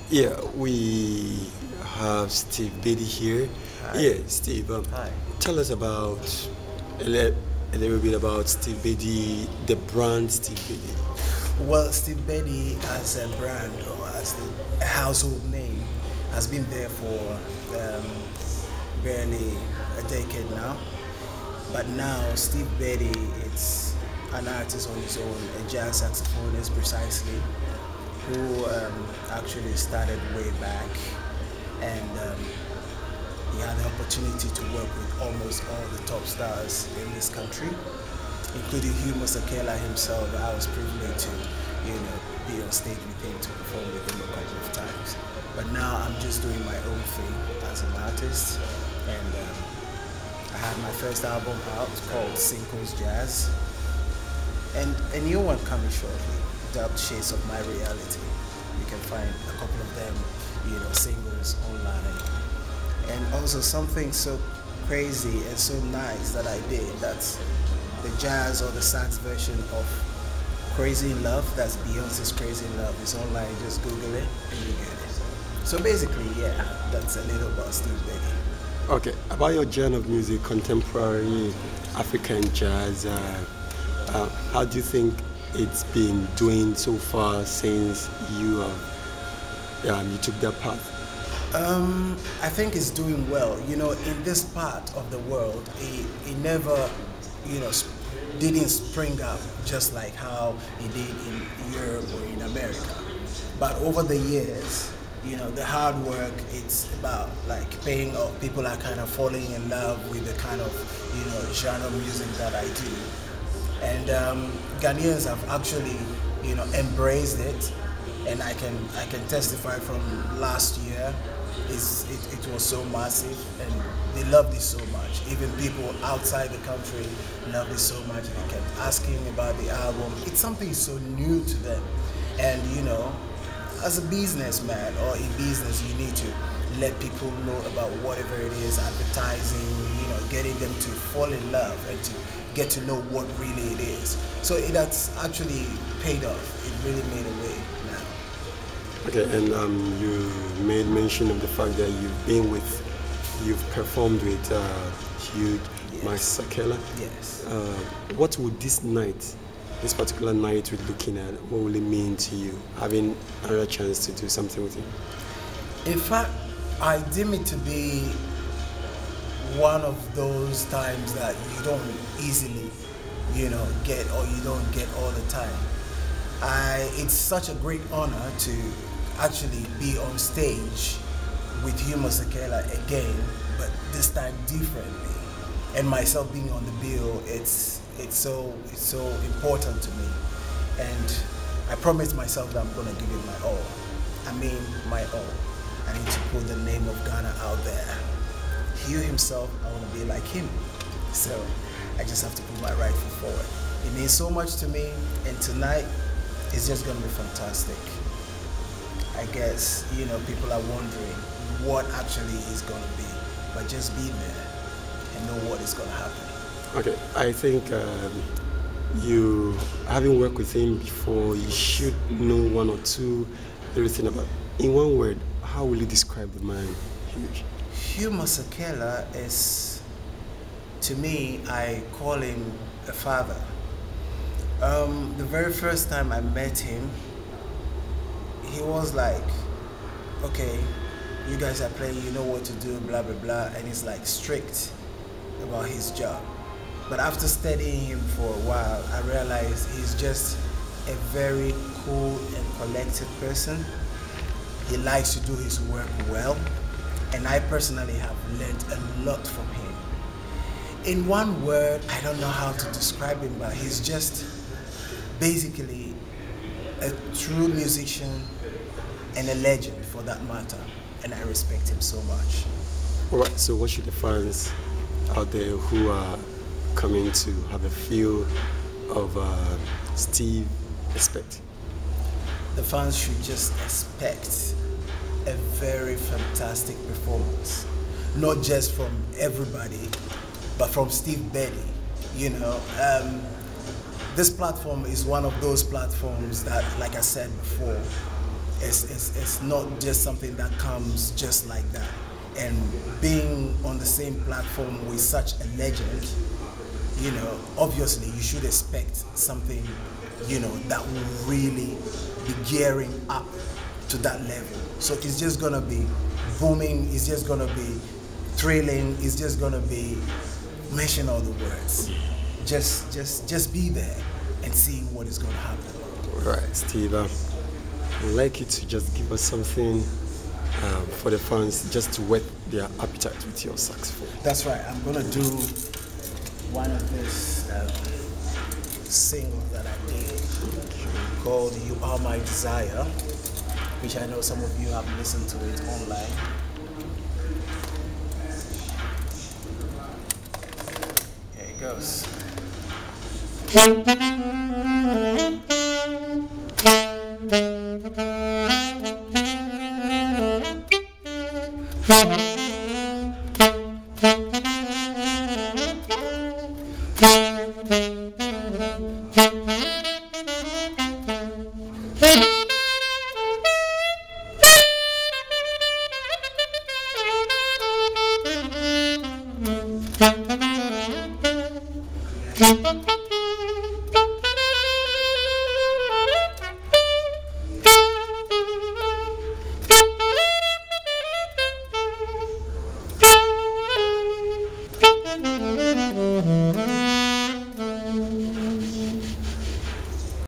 Yeah, we have Steve Bedi here. Hi. Yeah, Steve, Hi. tell us about a little bit about Steve Bedi, the brand Steve Bedi. Well, Steve Bedi as a brand or as a household name has been there for barely a decade now. But now Steve Bedi, it's an artist on his own, a jazz saxophonist precisely, who actually started way back, and he had the opportunity to work with almost all the top stars in this country, including Hugh Masekela himself. I was privileged to, be on stage with him, to perform with him a couple of times. But now I'm just doing my own thing as an artist, and I had my first album out called Synco's Jazz, and a new one coming shortly, Dubbed Shades of My Reality. You can find a couple of them, singles online. And also something so crazy and so nice that I did, that's the jazz or the sax version of Crazy in Love. That's Beyonce's Crazy in Love. It's online, just Google it and you get it. So basically, yeah, that's a little about Steve Bedi. Okay, about your genre of music, contemporary African jazz, how do you think it's been doing so far since you took that path? I think it's doing well. In this part of the world, it never, didn't spring up just like how it did in Europe or in America. But over the years, the hard work, it's about like paying off. People are kind of falling in love with the kind of, genre music that I do. And Ghanaians have actually, embraced it. And I can testify from last year, it was so massive, and they loved it so much. Even people outside the country loved it so much. They kept asking about the album. It's something so new to them. And as a businessman or in business, you need to let people know about whatever it is, advertising, getting them to fall in love and to get to know what really it is. So that's actually paid off. It really made a way now. Okay, and you made mention of the fact that you've performed with Hugh Masekela. Yes. What would this particular night we're looking at, what will it mean to you, having another chance to do something with him? In fact, I deem it to be one of those times that you don't easily, get, or you don't get all the time. It's such a great honor to actually be on stage with Hugh Masekela again, but this time differently. And myself being on the bill, it's so important to me. And I promised myself that I'm gonna give it my all. I mean my all. I need to put the name of Ghana out there. Hugh himself, I want to be like him. So I just have to put my right foot forward. It means so much to me, and tonight it's just going to be fantastic. I guess, people are wondering what actually is going to be, but just be there and know what is going to happen. Okay, I think you, having worked with him before, you should know one or two everything about. In one word, how will you describe the man, Hugh? Hugh Masekela is, to me, I call him a father. The very first time I met him, he was like, okay, you guys are playing, you know what to do, blah, blah, blah, and he's like strict about his job. But after studying him for a while, I realized he's just a very cool and collected person. He likes to do his work well, and I personally have learned a lot from him. In one word, I don't know how to describe him, but he's just basically a true musician and a legend for that matter, and I respect him so much. All right, so what should the fans out there who are coming to have a feel of Steve expect? The fans should just expect a very fantastic performance, not just from everybody, but from Steve Bedi. This platform is one of those platforms that, like I said before, It's not just something that comes just like that. And being on the same platform with such a legend, you know, obviously you should expect something, you know, that will really be gearing up to that level. So it's just gonna be booming, it's just gonna be thrilling, it's just gonna be, mention all the words. Just be there and see what is gonna happen. Right, Steve. I'd like you to just give us something for the fans, just to whet their appetite with your saxophone. That's right. I'm gonna do one of this singles that I did called "You Are My Desire," which I know some of you have listened to it online. Here it goes.